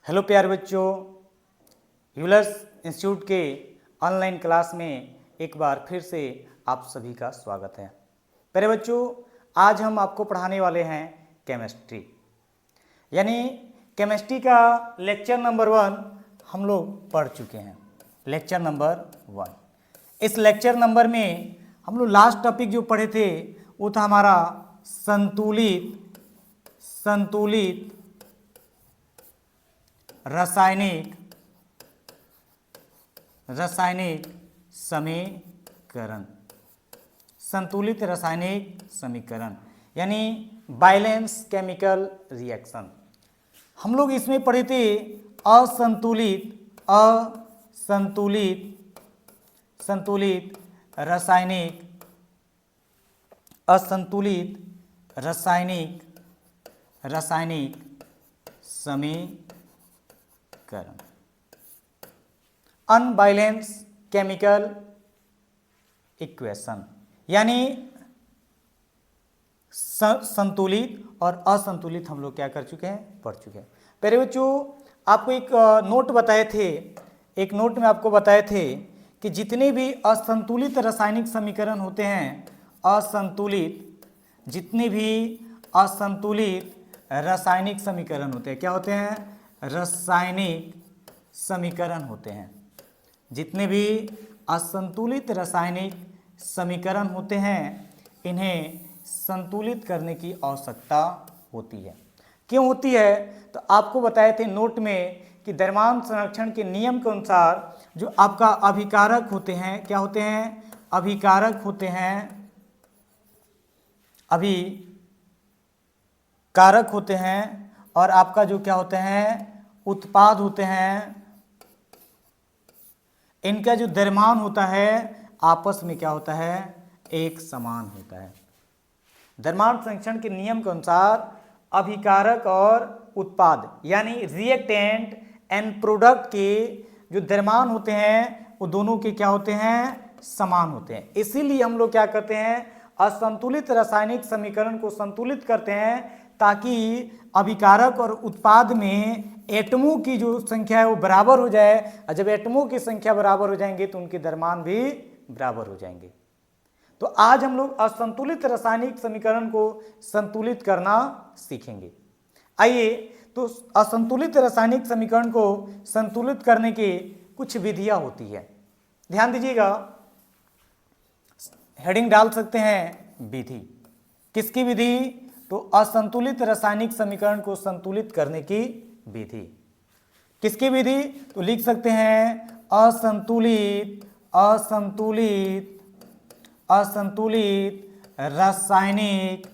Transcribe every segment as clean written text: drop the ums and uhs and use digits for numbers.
Hello प्यारे बच्चों, Euler's institute के ऑनलाइन क्लास में एक बार फिर से आप सभी का स्वागत है। प्यारे बच्चों, आज हम आपको पढ़ाने वाले हैं केमिस्ट्री, यानी केमिस्ट्री का लेक्चर नंबर 1 हम लोग पढ़ चुके हैं। Lecture number 1। इस लेक्चर नंबर में हम लोग लास्ट टॉपिक जो पढ़े थे वो था हमारा संतुलित रासायनिक समीकरण, संतुलित रासायनिक समीकरण यानी बैलेंस केमिकल रिएक्शन। हम लोग इसमें पढ़े थे असंतुलित रासायनिक समीकरण, अनबैलेंस केमिकल इक्वेशन, यानी संतुलित और असंतुलित हम लोग क्या कर चुके हैं, पढ़ चुके हैं। पहले बच्चों आपको एक नोट में आपको बताए थे कि जितने भी असंतुलित रासायनिक समीकरण होते हैं, जितने भी असंतुलित रासायनिक समीकरण होते हैं, क्या होते हैं, रासायनिक समीकरण होते हैं। जितने भी असंतुलित रासायनिक समीकरण होते हैं इन्हें संतुलित करने की आवश्यकता होती है। क्यों होती है? तो आपको बताए थे नोट में कि द्रव्यमान संरक्षण के नियम के अनुसार जो आपका अभिकारक होते हैं, क्या होते हैं, अभिकारक होते हैं और आपका जो क्या होते हैं, उत्पाद होते हैं, इनका जो द्रव्यमान होता है आपस में क्या होता है, एक समान होता है। द्रव्यमान संरक्षण के नियम के अनुसार अभिकारक और उत्पाद यानी रिएक्टेंट एंड प्रोडक्ट के जो द्रव्यमान होते हैं वो दोनों के क्या होते हैं, समान होते हैं। इसीलिए हम लोग क्या करते हैं, असंतुलित रासायनिक समीकरण को संतुलित करते हैं ताकि अभिकारक और उत्पाद में एटमों की जो संख्या है वो बराबर हो जाए, और जब एटमों की संख्या बराबर हो जाएंगे तो उनके द्रव्यमान भी बराबर हो जाएंगे। तो आज हम लोग असंतुलित रासायनिक समीकरण को संतुलित करना सीखेंगे। आइए, तो असंतुलित रासायनिक समीकरण को संतुलित करने की कुछ विधियां होती है। ध्यान दीजिएगा, हेडिंग डाल सकते हैं विधि। किसकी विधि? तो असंतुलित रासायनिक समीकरण को संतुलित करने की विधि। किसकी विधि? तो लिख सकते हैं असंतुलित रासायनिक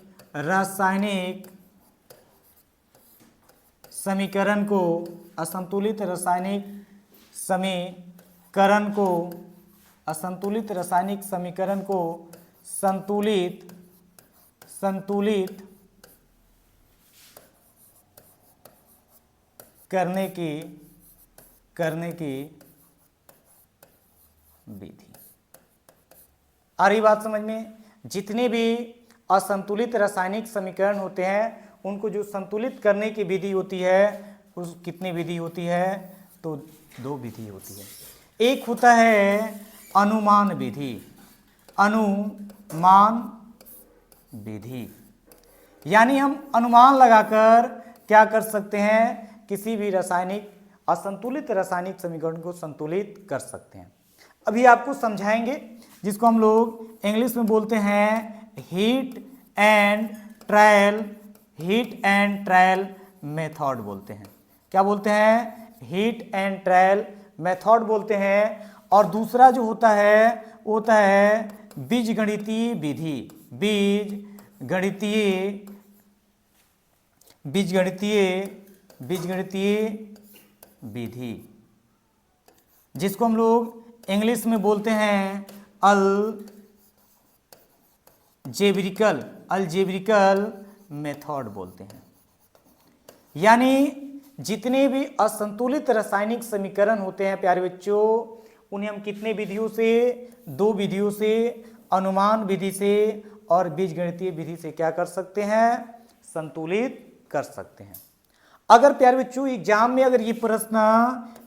समीकरण को, असंतुलित रासायनिक समीकरण को संतुलित करने की विधि। आ रही बात समझ में? जितने भी असंतुलित रासायनिक समीकरण होते हैं उनको जो संतुलित करने की विधि होती है, उस कितनी विधि होती है? तो 2 विधि होती है। एक होता है अनुमान विधि, यानी हम अनुमान लगाकर क्या कर सकते हैं, किसी भी असंतुलित रासायनिक समीकरण को संतुलित कर सकते हैं। अभी आपको समझाएंगे, जिसको हम लोग इंग्लिश में बोलते हैं हीट एंड ट्रायल मेथड बोलते हैं। क्या बोलते हैं? हीट एंड ट्रायल मेथड बोलते हैं। और दूसरा जो होता है वो होता है बीजगणितीय विधि, जिसको हम लोग इंग्लिश में बोलते हैं अलजेब्रिकल मेथड बोलते हैं। यानी जितने भी असंतुलित रासायनिक समीकरण होते हैं प्यारे बच्चों, उन्हें हम कितने विधियों से? 2 विधियों से, अनुमान विधि से और बीजगणितीय विधि से क्या कर सकते हैं, संतुलित कर सकते हैं। अगर प्यारे बच्चों एग्जाम में अगर ये प्रश्न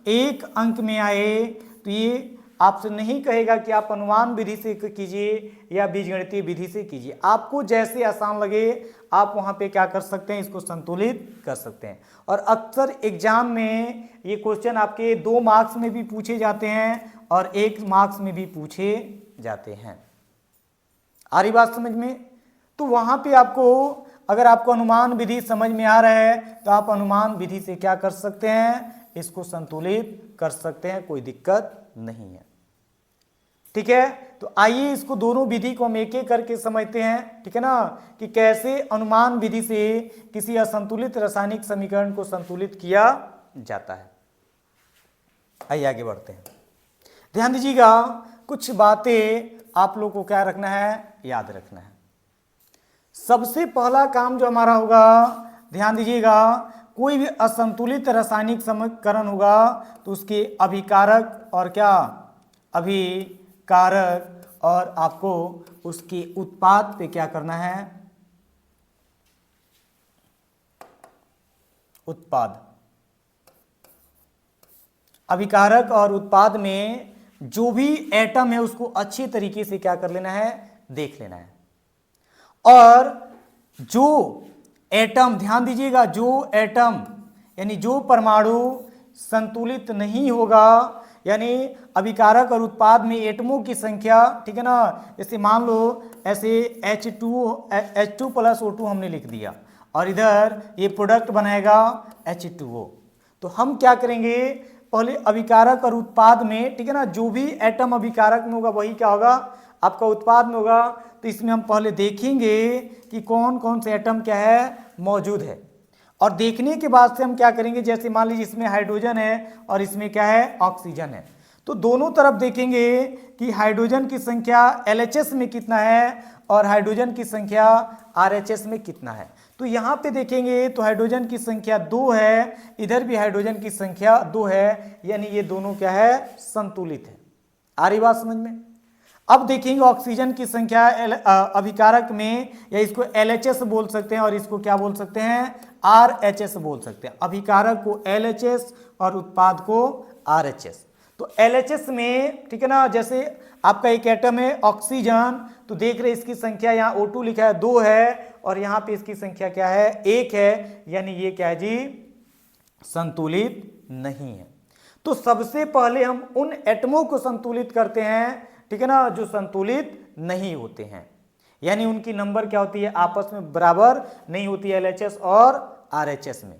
1 अंक में आए तो ये आपसे नहीं कहेगा कि आप अनुमान विधि से कीजिए या बीजगणितीय विधि से कीजिए, आपको जैसे आसान लगे आप वहां पे क्या कर सकते हैं, इसको संतुलित कर सकते हैं। और अक्सर एग्जाम में ये क्वेश्चन आपके 2 मार्क्स में भी पूछे जाते हैं और 1 मार्क्स में भी पूछे जाते हैं। आ रही बात समझ में? तो वहां पे आपको अगर आपको अनुमान विधि समझ में आ रहा है तो आप अनुमान विधि से क्या कर सकते हैं, इसको संतुलित कर सकते हैं, कोई दिक्कत नहीं है। ठीक है, तो आइए इसको दोनों विधि को हम एक एक करके समझते हैं, ठीक है ना, कि कैसे अनुमान विधि से किसी असंतुलित रासायनिक समीकरण को संतुलित किया जाता है। आइए आगे बढ़ते हैं। ध्यान दीजिएगा, कुछ बातें आप लोगों को क्या रखना है, याद रखना है। सबसे पहला काम जो हमारा होगा, ध्यान दीजिएगा, कोई भी असंतुलित रासायनिक समीकरण होगा तो उसके अभिकारक और क्या, अभिकारक और आपको उसके उत्पाद पे क्या करना है, उत्पाद। अभिकारक और उत्पाद में जो भी एटम है उसको अच्छी तरीके से क्या कर लेना है, देख लेना है। और जो एटम, ध्यान दीजिएगा, जो एटम यानी जो परमाणु संतुलित नहीं होगा, यानी अभिकारक और उत्पाद में एटमों की संख्या, ठीक है ना, जैसे मान लो ऐसे H2 प्लस O2 हमने लिख दिया और इधर ये प्रोडक्ट बनाएगा H2O, तो हम क्या करेंगे, पहले अभिकारक और उत्पाद में, ठीक है ना, जो भी एटम अभिकारक में होगा वही क्या होगा, आपका उत्पाद में होगा। तो इसमें हम पहले देखेंगे कि कौन कौन से एटम क्या है, मौजूद है। और देखने के बाद से हम क्या करेंगे, जैसे मान लीजिए इसमें हाइड्रोजन है और इसमें क्या है, ऑक्सीजन है, तो दोनों तरफ देखेंगे कि हाइड्रोजन की संख्या LHS में कितना है और हाइड्रोजन की संख्या RHS में कितना है। तो यहाँ पे देखेंगे तो हाइड्रोजन की संख्या 2 है, इधर भी हाइड्रोजन की संख्या 2 है, यानी ये दोनों क्या है, संतुलित है। आ रही बात समझ में? अब देखेंगे ऑक्सीजन की संख्या अभिकारक में, या इसको LHS बोल सकते हैं और इसको क्या बोल सकते हैं, RHS बोल सकते हैं। अभिकारक को LHS और उत्पाद को RHS। तो LHS में, ठीक है ना, जैसे आपका एक एटम है ऑक्सीजन, तो देख रहे इसकी संख्या यहाँ O2 लिखा है 2 है और यहाँ पे इसकी संख्या क्या है, 1 है, यानी ये क्या है जी, संतुलित नहीं है। तो सबसे पहले हम उन एटमों को संतुलित करते हैं, ठीक है ना, जो संतुलित नहीं होते हैं, यानी उनकी नंबर क्या होती है, आपस में बराबर नहीं होती है, LHS और RHS में।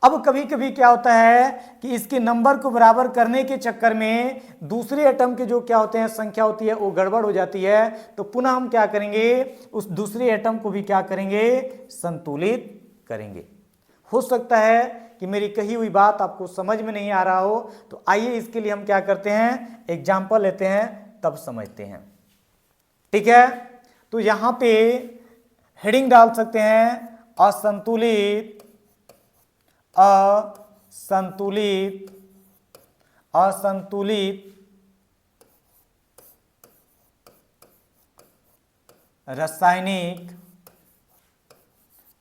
अब कभी कभी क्या होता है कि इसके नंबर को बराबर करने के चक्कर में दूसरे एटम के जो क्या होते हैं, संख्या होती है, वो गड़बड़ हो जाती है। तो पुनः हम क्या करेंगे, उस दूसरे एटम को भी क्या करेंगे, संतुलित करेंगे। हो सकता है कि मेरी कही हुई बात आपको समझ में नहीं आ रहा हो, तो आइए इसके लिए हम क्या करते हैं, एग्जाम्पल लेते हैं, तब समझते हैं। ठीक है, तो यहां पे हेडिंग डाल सकते हैं, असंतुलित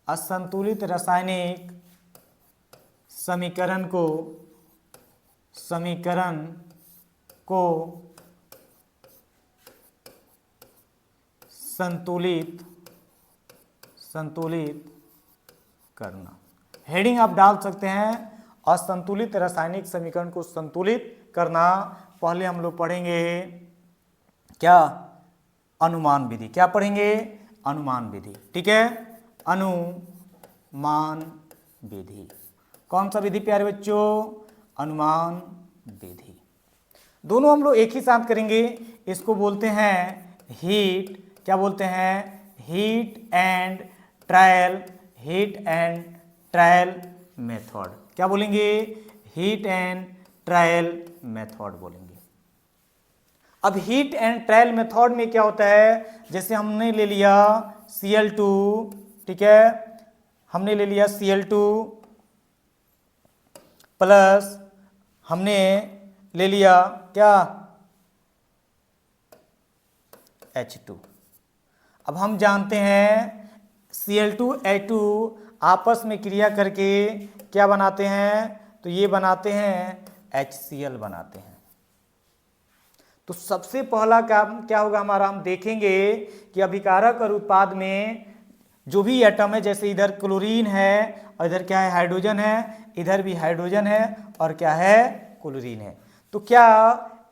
असंतुलित रासायनिक समीकरण को संतुलित करना। हेडिंग आप डाल सकते हैं, असंतुलित रासायनिक समीकरण को संतुलित करना। पहले हम लोग पढ़ेंगे क्या, अनुमान विधि। क्या पढ़ेंगे, अनुमान विधि। ठीक है, अनुमान विधि। कौन सा विधि प्यारे बच्चों, अनुमान विधि। दोनों हम लोग एक ही साथ करेंगे। इसको बोलते हैं हीट, क्या बोलते हैं, हीट एंड ट्रायल मेथड। क्या बोलेंगे, हीट एंड ट्रायल मेथड बोलेंगे। अब हीट एंड ट्रायल मेथड में क्या होता है, जैसे हमने ले लिया Cl2, ठीक है, हमने ले लिया Cl2 प्लस हमने ले लिया क्या, H2। अब हम जानते हैं Cl2 H2 आपस में क्रिया करके क्या बनाते हैं, तो ये बनाते हैं HCl बनाते हैं। तो सबसे पहला काम क्या होगा हमारा, हम देखेंगे कि अभिकारक और उत्पाद में जो भी एटम है, जैसे इधर क्लोरीन है और इधर क्या है, हाइड्रोजन है, इधर भी हाइड्रोजन है और क्या है, क्लोरीन है। तो क्या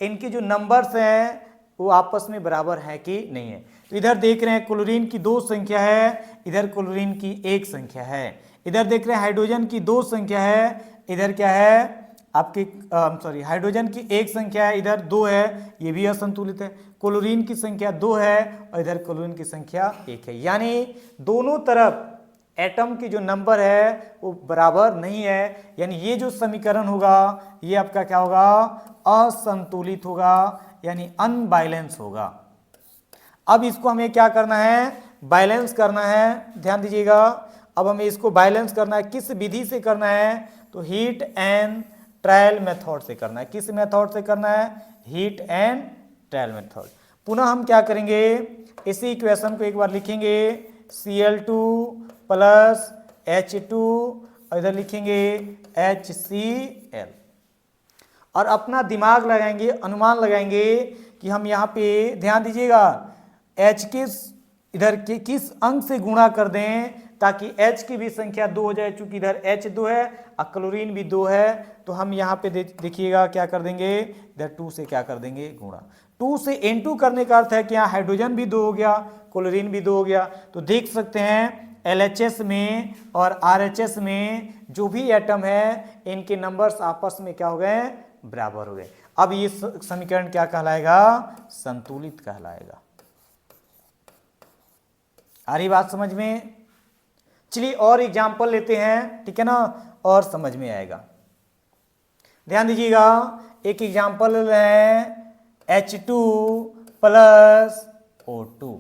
इनके जो नंबर्स हैं वो आपस में बराबर है कि नहीं है। तो इधर देख रहे हैं क्लोरीन की 2 संख्या है, इधर क्लोरीन की 1 संख्या है। इधर देख रहे हैं हाइड्रोजन की 2 संख्या है, इधर क्या है आपकी सॉरी हाइड्रोजन की 1 संख्या है, इधर 2 है, ये भी असंतुलित है। क्लोरीन की संख्या 2 है और इधर क्लोरीन की संख्या 1 है, यानी दोनों तरफ एटम की जो नंबर है वो बराबर नहीं है, यानी ये जो समीकरण होगा ये आपका क्या होगा, असंतुलित होगा, यानी अनबैलेंस होगा। अब इसको हमें क्या करना है, बैलेंस करना है, ध्यान दीजिएगा। अब हमें इसको बैलेंस करना है, किस विधि से करना है, तो हीट एंड ट्रायल मेथड से करना है। किस मेथड से करना है, हीट एंड ट्रायल मेथड। पुनः हम क्या करेंगे, इसी इक्वेशन को एक बार लिखेंगे, Cl2 प्लस H2 और इधर लिखेंगे HCl, और अपना दिमाग लगाएंगे, अनुमान लगाएंगे कि हम यहाँ पे ध्यान दीजिएगा H इधर के किस अंक से गुणा कर दें ताकि H की भी संख्या 2 हो जाए। चूंकि इधर H 2 है और क्लोरीन भी 2 है, तो हम यहाँ पे देखिएगा क्या कर देंगे, इधर 2 से क्या कर देंगे गुणा। 2 से N2 करने का अर्थ है कि यहाँ हाइड्रोजन भी 2 हो गया, क्लोरीन भी 2 हो गया। तो देख सकते हैं LHS में और RHS में जो भी एटम है इनके नंबर्स आपस में क्या हो गए, बराबर हो गए। अब ये समीकरण क्या कहलाएगा, संतुलित कहलाएगा। आ रही बात समझ में। चलिए और एग्जाम्पल लेते हैं, ठीक है ना, और समझ में आएगा। ध्यान दीजिएगा, एक एग्जाम्पल है H2 plus O2।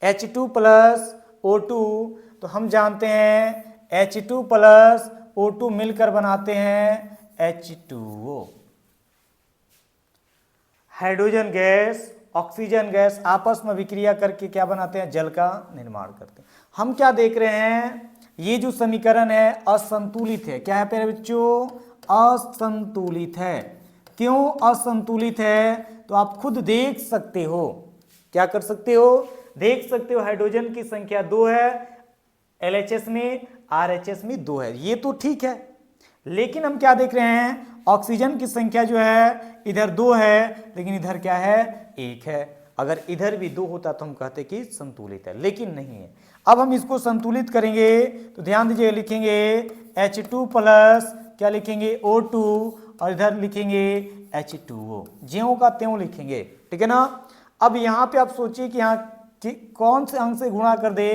H2 plus O2, तो हम जानते हैं H2 प्लस O2 मिलकर बनाते हैं H2O। Hydrogen gas oxygen gas आपस में विक्रिया करके क्या बनाते हैं, जल का निर्माण करते हैं। हम क्या देख रहे हैं, ये जो समीकरण है असंतुलित है। क्या है प्यारे बच्चों, असंतुलित है। क्यों असंतुलित है, तो आप खुद देख सकते हो, क्या कर सकते हो, देख सकते हो हाइड्रोजन की संख्या 2 है LHS में, RHS में 2 है, ये तो ठीक है। लेकिन हम क्या देख रहे हैं, ऑक्सीजन की संख्या जो है इधर 2 है, लेकिन इधर क्या है, 1 है। अगर इधर भी 2 होता तो हम कहते कि संतुलित है, लेकिन नहीं है। अब हम इसको संतुलित करेंगे तो ध्यान दीजिए, लिखेंगे H2 प्लस क्या लिखेंगे, O2 और इधर लिखेंगे H2O, ज्यों का त्यों लिखेंगे, ठीक है ना। अब यहाँ पे आप सोचिए कि यहाँ कौन से अंक से गुणा कर दे।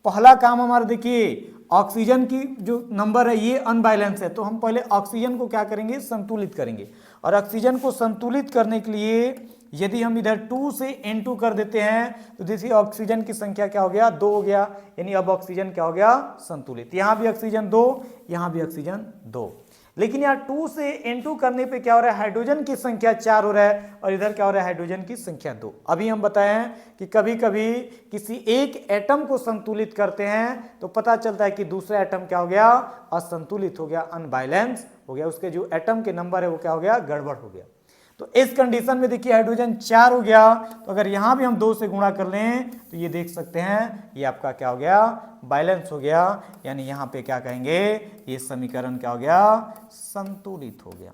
पहला काम हमारा देखिए, ऑक्सीजन की जो नंबर है ये अनबैलेंस है, तो हम पहले ऑक्सीजन को क्या करेंगे, संतुलित करेंगे। और ऑक्सीजन को संतुलित करने के लिए यदि हम इधर 2 से N2 कर देते हैं तो देखिए ऑक्सीजन की संख्या क्या हो गया, 2 हो गया, यानी अब ऑक्सीजन क्या हो गया, संतुलित। यहाँ भी ऑक्सीजन 2, यहाँ भी ऑक्सीजन 2। लेकिन यहाँ 2 से N2 करने पे क्या हो रहा है, हाइड्रोजन की संख्या 4 हो रहा है और इधर क्या हो रहा है, हाइड्रोजन की संख्या 2। अभी हम बताए हैं कि कभी कभी किसी एक एटम को संतुलित करते हैं तो पता चलता है कि दूसरा एटम क्या हो गया, असंतुलित हो गया, अनबैलेंस हो गया, उसके जो एटम के नंबर है वो क्या हो गया, गड़बड़ हो गया। तो इस कंडीशन में देखिए हाइड्रोजन 4 हो गया, तो अगर यहाँ भी हम 2 से गुणा कर लें तो ये देख सकते हैं ये आपका क्या हो गया, बैलेंस हो गया, यानी यहाँ पे क्या कहेंगे, ये समीकरण क्या हो गया, संतुलित हो गया।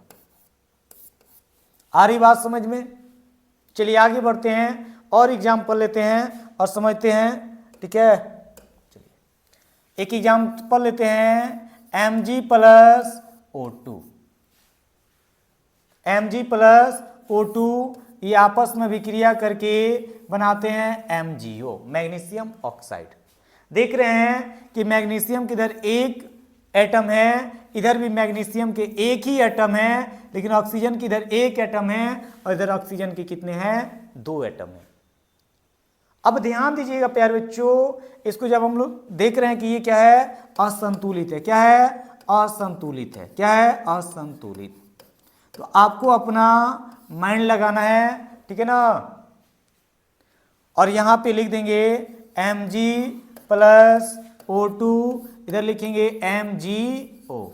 आ रही बात समझ में। चलिए आगे बढ़ते हैं और एग्जाम्पल लेते हैं और समझते हैं, ठीक है। चलिए एक एग्जाम्पल लेते हैं Mg plus O2। Mg plus O2 ये आपस में विक्रिया करके बनाते हैं MgO, मैग्नीशियम ऑक्साइड। देख रहे हैं कि मैग्नीशियम के इधर एक एटम है, इधर भी मैग्नीशियम के एक ही एटम है, लेकिन ऑक्सीजन की इधर एक एटम है और इधर ऑक्सीजन के कितने हैं, 2 एटम है। अब ध्यान दीजिएगा प्यारे बच्चों, इसको जब हम लोग देख रहे हैं कि ये क्या है, असंतुलित है। क्या है, असंतुलित है। क्या है, असंतुलित। तो आपको अपना माइंड लगाना है, ठीक है ना। और यहां पे लिख देंगे Mg प्लस O2, इधर लिखेंगे Mg CO।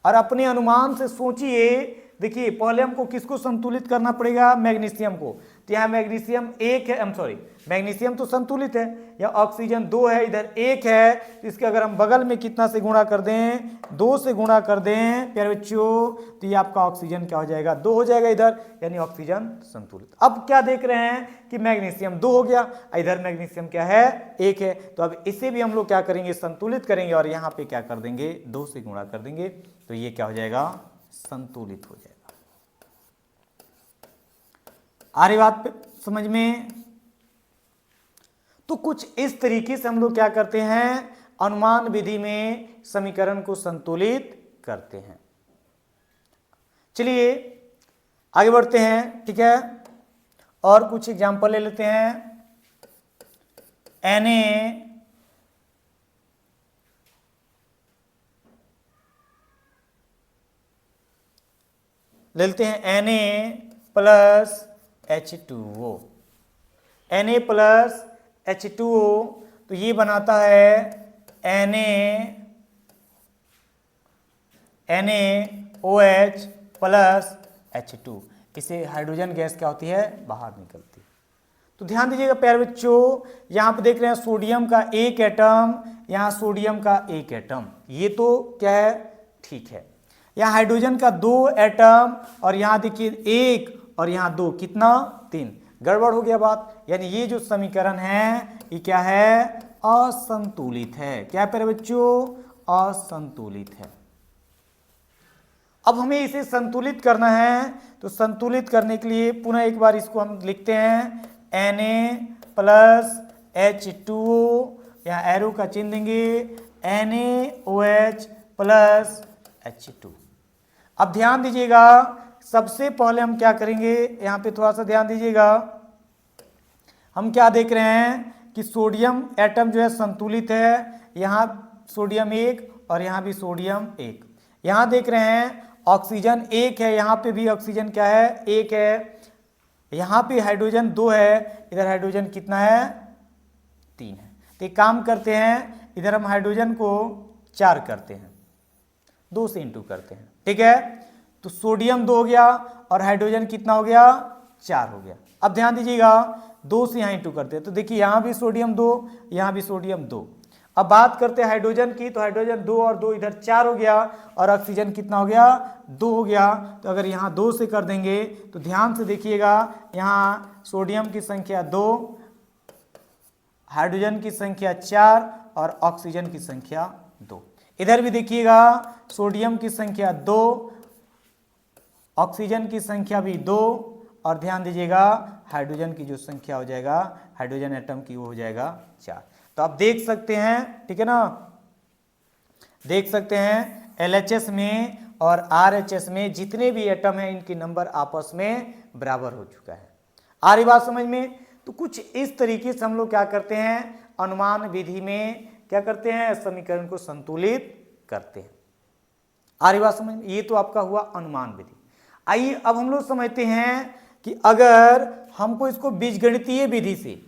और अपने अनुमान से सोचिए, देखिए पहले हमको किसको संतुलित करना पड़ेगा, मैग्नीशियम को। तो यहाँ मैग्नीशियम एक है, मैग्नीशियम तो संतुलित है, या ऑक्सीजन 2 है, इधर 1 है, तो इसके अगर हम बगल में कितना से गुणा कर दें, 2 से गुणा कर दें प्यारे बच्चों, तो ये आपका ऑक्सीजन क्या हो जाएगा, 2 हो जाएगा इधर, यानी ऑक्सीजन संतुलित। अब क्या देख रहे हैं कि मैग्नीशियम 2 हो गया, इधर मैग्नीशियम क्या है, 1 है, तो अब इसे भी हम लोग क्या करेंगे, संतुलित करेंगे, और यहाँ पे क्या कर देंगे, 2 से गुणा कर देंगे, तो ये क्या हो जाएगा, संतुलित हो जाएगा। आ रही बात समझ में? तो कुछ इस तरीके से हम लोग क्या करते हैं, अनुमान विधि में समीकरण को संतुलित करते हैं। चलिए आगे बढ़ते हैं, ठीक है, और कुछ एग्जांपल ले लेते हैं। Na ले लेते हैं, Na plus H2O, Na plus H2O, तो ये बनाता है NaOH प्लस H2। इसे हाइड्रोजन गैस क्या होती है, बाहर निकलती है। तो ध्यान दीजिएगा प्यारे बच्चों, यहाँ पे देख रहे हैं सोडियम का एक एटम, यहाँ सोडियम का एक एटम, ये तो क्या है, ठीक है। यहाँ हाइड्रोजन का 2 एटम, और यहाँ देखिए 1 और यहाँ 2, कितना, 3, गड़बड़ हो गया बात। यानी ये जो समीकरण है ये क्या है, असंतुलित है। क्या है प्यारे बच्चों, असंतुलित है। अब हमें इसे संतुलित करना है, तो संतुलित करने के लिए पुनः एक बार इसको हम लिखते हैं, Na प्लस H2O, यहाँ एरो का चिन्ह देंगे, NaOH प्लस H2। अब ध्यान दीजिएगा, सबसे पहले हम क्या करेंगे, यहाँ पे थोड़ा सा ध्यान दीजिएगा, हम क्या देख रहे हैं कि सोडियम एटम जो है संतुलित है, यहाँ सोडियम 1 और यहाँ भी सोडियम 1। यहाँ देख रहे हैं ऑक्सीजन 1 है, यहाँ पे भी ऑक्सीजन क्या है, 1 है, यहाँ पे हाइड्रोजन 2 है, इधर हाइड्रोजन कितना है, 3 है। तो एक काम करते हैं, इधर हम हाइड्रोजन को 4 करते हैं, 2 से इंटू करते हैं, ठीक है। तो सोडियम 2 हो गया और हाइड्रोजन कितना हो गया, 4 हो गया। अब ध्यान दीजिएगा, 2 से यहाँ इंटू करते हैं, तो देखिए यहाँ भी सोडियम 2, यहाँ भी सोडियम 2। अब बात करते हैं हाइड्रोजन की, तो हाइड्रोजन 2 और 2 इधर 4 हो गया, और ऑक्सीजन कितना हो गया, 2 हो गया। तो अगर यहाँ 2 से कर देंगे, तो ध्यान से देखिएगा, यहाँ सोडियम की संख्या 2, हाइड्रोजन की संख्या 4 और ऑक्सीजन की संख्या 2। इधर भी देखिएगा, सोडियम की संख्या 2, ऑक्सीजन की संख्या भी 2, और ध्यान दीजिएगा हाइड्रोजन की जो संख्या हो जाएगा, हाइड्रोजन एटम की, वो हो जाएगा 4। तो आप देख सकते हैं, ठीक है ना, देख सकते हैं LHS में और RHS में जितने भी एटम हैं, इनके नंबर आपस में बराबर हो चुका है। आ रही बात समझ में? तो कुछ इस तरीके से हम लोग क्या करते हैं, अनुमान विधि में क्या करते हैं, समीकरण को संतुलित करते हैं। आ रही बात समझ में? ये तो आपका हुआ अनुमान विधि। आइए अब हम लोग समझते हैं कि अगर हमको इसको बीजगणितीय विधि से,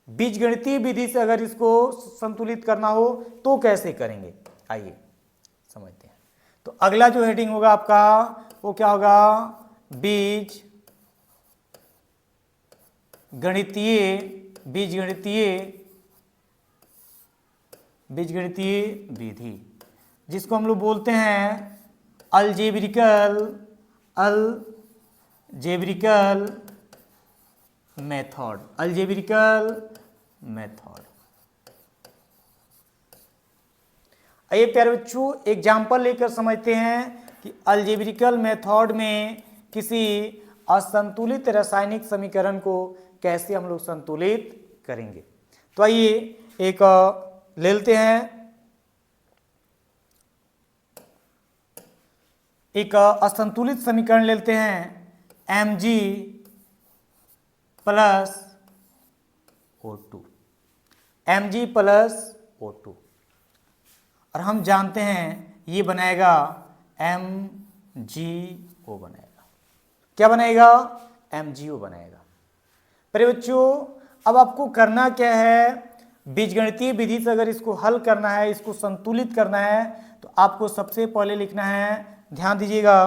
बीजगणितीय विधि से अगर इसको संतुलित करना हो तो कैसे करेंगे, आइए समझते हैं। तो अगला जो हेडिंग होगा आपका वो क्या होगा, बीज गणितीय, बीजगणितीय विधि, जिसको हम लोग बोलते हैं अलजेब्रिकल मेथड, अलजेब्रिकल मेथड। आइए प्यारे बच्चों एग्जाम्पल लेकर समझते हैं कि अलजेब्रिकल मेथड में किसी असंतुलित रासायनिक समीकरण को कैसे हम लोग संतुलित करेंगे। तो आइए एक ले लेते हैं, एक असंतुलित समीकरण ले लेते हैं, Mg plus O2, Mg plus O2, और हम जानते हैं ये बनाएगा MgO बनेगा। क्या बनेगा, MgO बनेगा। पर बच्चों अब आपको करना क्या है, बीजगणितीय विधि से अगर इसको हल करना है, इसको संतुलित करना है, तो आपको सबसे पहले लिखना है, ध्यान दीजिएगा,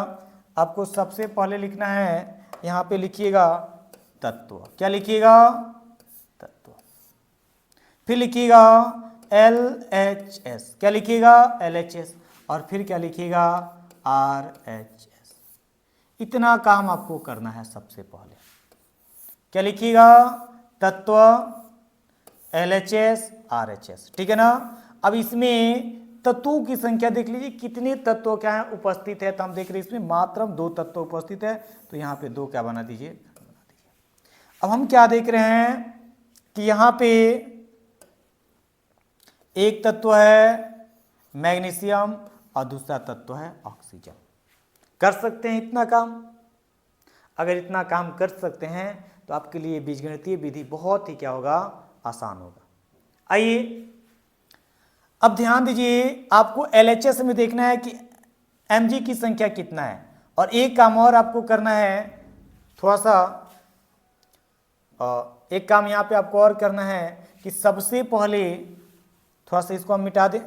आपको सबसे पहले लिखना है, यहाँ पे लिखिएगा तत्व। क्या लिखिएगा? तत्व। फिर लिखिएगा LHS। क्या लिखिएगा? LHS। और फिर क्या लिखिएगा? RHS। इतना काम आपको करना है सबसे पहले। क्या लिखिएगा? तत्व, LHS, RHS। ठीक है ना। अब इसमें तत्वों की संख्या देख लीजिए, कितने तत्व क्या है उपस्थित है। तो हम देख रहे हैं इसमें मात्र 2 तत्व उपस्थित है, तो यहाँ पे 2 क्या बना दीजिए, बना दीजिए। अब हम क्या देख रहे हैं कि यहाँ पे एक तत्व है मैग्नीशियम और दूसरा तत्व है ऑक्सीजन। कर सकते हैं इतना काम? अगर इतना काम कर सकते हैं तो आपके लिए बीजगणितीय विधि बहुत ही क्या होगा, आसान होगा। आइए अब ध्यान दीजिए, आपको LHS में देखना है कि Mg की संख्या कितना है। और एक काम और आपको करना है, थोड़ा सा एक काम यहाँ पे आपको और करना है कि सबसे पहले थोड़ा सा इसको हम मिटा दें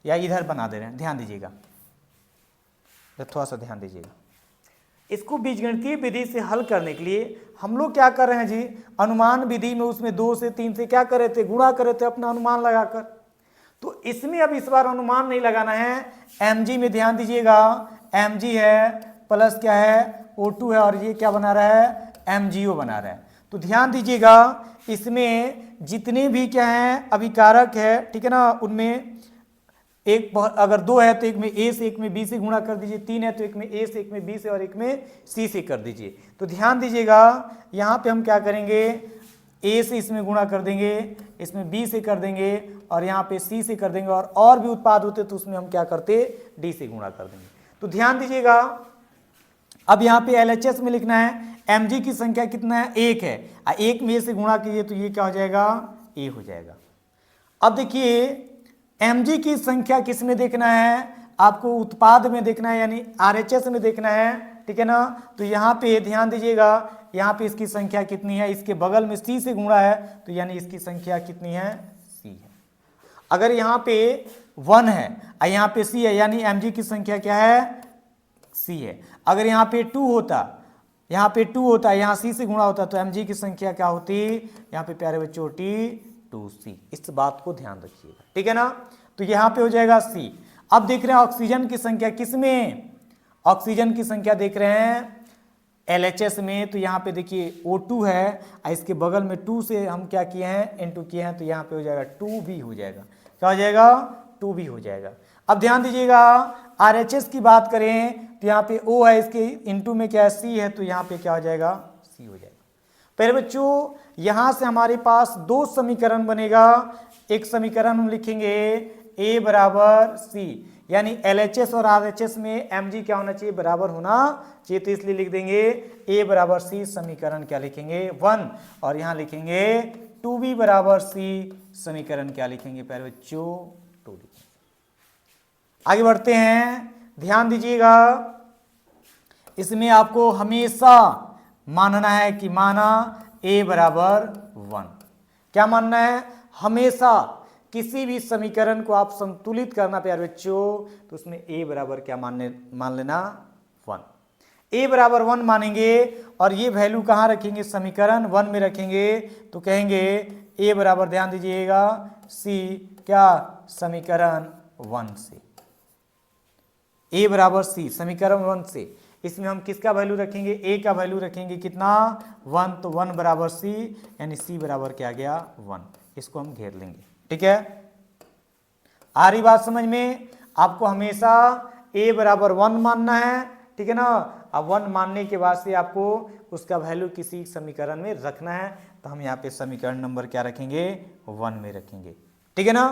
या इधर बना दे रहे हैं, ध्यान दीजिएगा, थोड़ा सा ध्यान दीजिएगा। इसको बीजगणितीय विधि से हल करने के लिए हम लोग क्या कर रहे हैं जी, अनुमान विधि में उसमें 2 से 3 से क्या कर रहे थे, गुणा कर रहे थे अपना अनुमान लगाकर। तो इसमें अब इस बार अनुमान नहीं लगाना है। Mg में ध्यान दीजिएगा, Mg है प्लस क्या है, O2 है, और ये क्या बना रहा है, MgO बना रहा है। तो ध्यान दीजिएगा, इसमें जितने भी क्या हैं अभिकारक है, ठीक है ना, उनमें एक अगर 2 है तो एक में A से एक में B से गुणा कर दीजिए, 3 है तो एक में A से एक में B से और एक में C से कर दीजिए। तो ध्यान दीजिएगा, यहाँ पे हम क्या करेंगे, A से इसमें गुणा कर देंगे, इसमें B से कर देंगे और यहाँ पे C से कर देंगे, और भी उत्पाद होते तो उसमें हम क्या करते, D से गुणा कर देंगे। तो ध्यान दीजिएगा, अब यहाँ पे LHS में लिखना है Mg की संख्या कितना है, 1 है, 1 में A से गुणा कीजिए तो ये क्या हो जाएगा, A हो जाएगा। अब देखिए Mg की संख्या किस में देखना है, आपको उत्पाद में देखना है, यानी RHS में देखना है, ठीक है ना। तो यहाँ पे ध्यान दीजिएगा, यहाँ पे इसकी संख्या कितनी है, इसके बगल में C से गुणा है, तो यानी इसकी संख्या कितनी है, C है। अगर यहाँ पे 1 है और यहाँ पे C है, यानी Mg की संख्या क्या है, C है। अगर यहाँ पे 2 होता, यहाँ पे 2 होता, यहाँ C से गुणा होता, तो Mg की संख्या क्या होती, यहाँ पे प्यारे बच्चों होती 2C। इस बात को ध्यान रखिएगा, ठीक है ना। तो यहाँ पे हो जाएगा C। अब देख रहे हैं ऑक्सीजन की संख्या किसमें, ऑक्सीजन की संख्या देख रहे हैं LHS में। तो यहाँ पे देखिए O2 है और इसके बगल में 2 से हम क्या किए हैं, इनटू किए हैं, तो यहाँ पे हो जाएगा 2B हो जाएगा। क्या हो जाएगा, 2B हो जाएगा। अब ध्यान दीजिएगा, RHS की बात करें तो यहाँ पे O है, इसके इनटू में क्या है, C है, तो यहाँ पे क्या हो जाएगा, C हो जाएगा। पहले बच्चों यहाँ से हमारे पास 2 समीकरण बनेगा। एक समीकरण हम लिखेंगे A बराबर C, यानी LHS और RHS में Mg क्या होना चाहिए, बराबर होना चाहिए, तो इसलिए लिख देंगे A बराबर C। समीकरण क्या लिखेंगे, 1, और यहाँ लिखेंगे 2B बराबर C। समीकरण क्या लिखेंगे पहले बच्चों, 2 लिखेंगे। आगे बढ़ते हैं, ध्यान दीजिएगा, इसमें आपको हमेशा मानना है कि माना A बराबर 1। क्या मानना है, हमेशा किसी भी समीकरण को आप संतुलित करना प्यारे बच्चों, तो उसमें A बराबर क्या मान लेना, 1। A बराबर 1 मानेंगे और ये वैल्यू कहाँ रखेंगे, समीकरण 1 में रखेंगे, तो कहेंगे A बराबर, ध्यान दीजिएगा, C क्या, समीकरण 1 से। A बराबर C समीकरण 1 से। इसमें हम किसका वैल्यू रखेंगे, A का वैल्यू रखेंगे कितना, 1, तो 1 बराबर C, यानी C बराबर क्या गया, 1। इसको हम घेर लेंगे, ठीक है। आ रही बात समझ में, आपको हमेशा A बराबर 1 मानना है, ठीक है ना। अब 1 मानने के बाद से आपको उसका वैल्यू किसी समीकरण में रखना है, तो हम यहाँ पे समीकरण नंबर क्या रखेंगे, 1 में रखेंगे, ठीक है ना।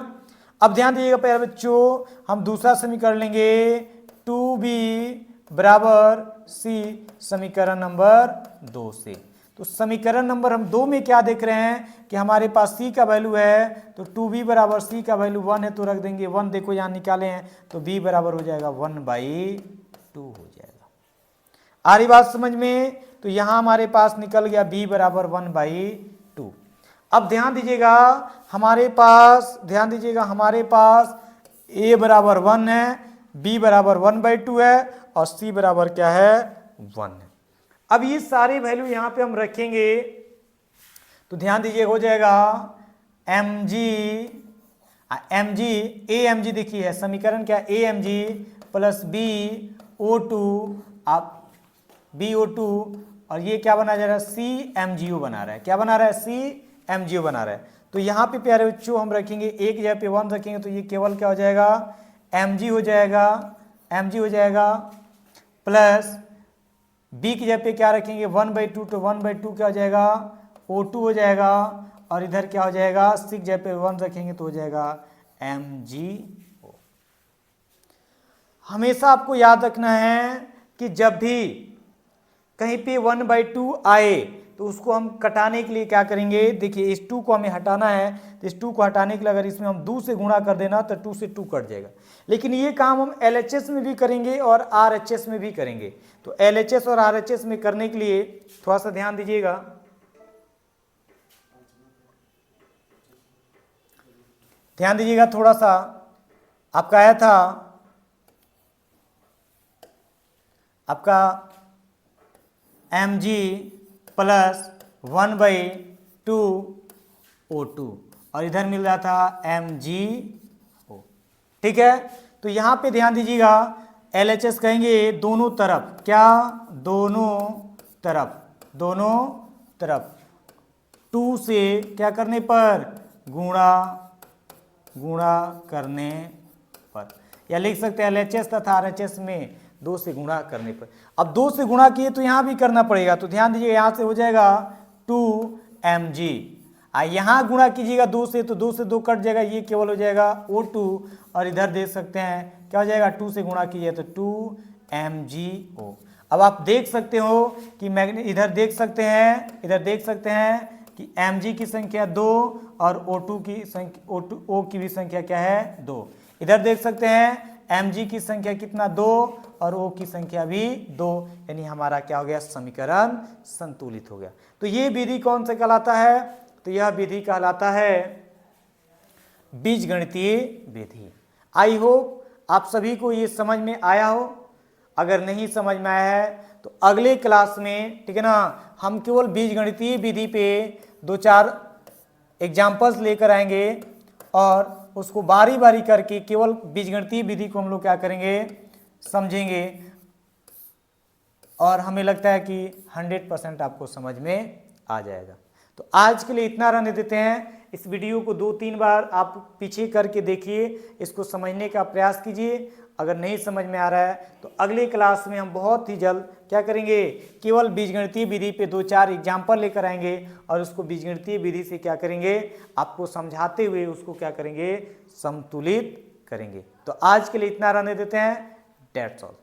अब ध्यान दीजिएगा प्यारे बच्चों, हम दूसरा समीकरण लेंगे 2B बराबर C, समीकरण नंबर 2 से। तो समीकरण नंबर हम 2 में क्या देख रहे हैं कि हमारे पास C का वैल्यू है, तो 2B बराबर C का वैल्यू 1 है, तो रख देंगे 1। देखो यहाँ निकाले हैं, तो B बराबर हो जाएगा 1/2 हो जाएगा। आ रही बात समझ में, तो यहाँ हमारे पास निकल गया B बराबर 1/2। अब ध्यान दीजिएगा, हमारे पास ध्यान दीजिएगा, हमारे पास ए बराबर 1 है, बी बराबर 1/2 है और सी बराबर क्या है 1 है। अब ये सारे वैल्यू यहाँ पे हम रखेंगे तो ध्यान दीजिए हो जाएगा mg ए एम जी देखिए है समीकरण क्या A M G plus B O two आप बी ओ टू और ये क्या बना जा रहा है सी एम जी ओ बना रहा है। क्या बना रहा है सी एम जी ओ बना रहा है। तो यहाँ पे प्यारे बच्चों हम रखेंगे एक जगह पे 1 रखेंगे तो ये केवल क्या हो जाएगा एम जी हो जाएगा प्लस बी की जगह पे क्या रखेंगे 1/2 तो 1/2 क्या हो जाएगा O2 हो जाएगा और इधर क्या हो जाएगा 6 जगह पे 1 रखेंगे तो हो जाएगा MgO। हमेशा आपको याद रखना है कि जब भी कहीं पे 1/2 आए तो उसको हम कटाने के लिए क्या करेंगे, देखिए इस 2 को हमें हटाना है तो इस 2 को हटाने के लिए अगर इसमें हम 2 से गुणा कर देना तो 2 से 2 कट जाएगा। लेकिन ये काम हम LHS में भी करेंगे और RHS में भी करेंगे। तो LHS और RHS में करने के लिए थोड़ा सा ध्यान दीजिएगा। थोड़ा सा आपका आया था आपका Mg प्लस 1/2 O2 और इधर मिल रहा था MgO। ठीक है, तो यहां पे ध्यान दीजिएगा LHS कहेंगे दोनों तरफ, क्या दोनों तरफ 2 से क्या करने पर गुणा करने पर, या लिख सकते हैं LHS तथा RHS में 2 से गुणा करने पर। अब 2 से गुणा किए तो यहाँ भी करना पड़ेगा तो ध्यान दीजिए यहाँ से हो जाएगा 2mg, यहाँ गुणा कीजिएगा 2 से तो 2 से 2 कट जाएगा, ये केवल हो जाएगा O2 और इधर देख सकते हैं क्या हो जाएगा 2 से गुणा कीजिए तो 2mgO। अब आप देख सकते हो कि इधर देख सकते हैं कि Mg की संख्या 2 और O2 की संख्या O की भी संख्या क्या है 2। इधर देख सकते हैं Mg की संख्या कितना 2 और O की संख्या भी 2, यानी हमारा क्या हो गया समीकरण संतुलित हो गया। तो ये विधि कौन सा कहलाता है, तो यह विधि कहलाता है बीजगणितीय विधि। आई होप आप सभी को ये समझ में आया हो। अगर नहीं समझ में आया है तो अगले क्लास में, ठीक है ना, हम केवल बीजगणितीय विधि पे 2-4 एग्जाम्पल्स लेकर आएंगे और उसको बारी बारी करके केवल बीजगणितीय विधि को हम लोग क्या करेंगे समझेंगे और हमें लगता है कि 100% आपको समझ में आ जाएगा। तो आज के लिए इतना रहने देते हैं। इस वीडियो को 2-3 बार आप पीछे करके देखिए, इसको समझने का प्रयास कीजिए। अगर नहीं समझ में आ रहा है तो अगले क्लास में हम बहुत ही जल्द क्या करेंगे, केवल बीजगणितीय विधि पे 2-4 एग्जाम्पल लेकर आएंगे और उसको बीजगणितीय विधि से क्या करेंगे, आपको समझाते हुए उसको क्या करेंगे, संतुलित करेंगे। तो आज के लिए इतना रहने देते हैं। That's all.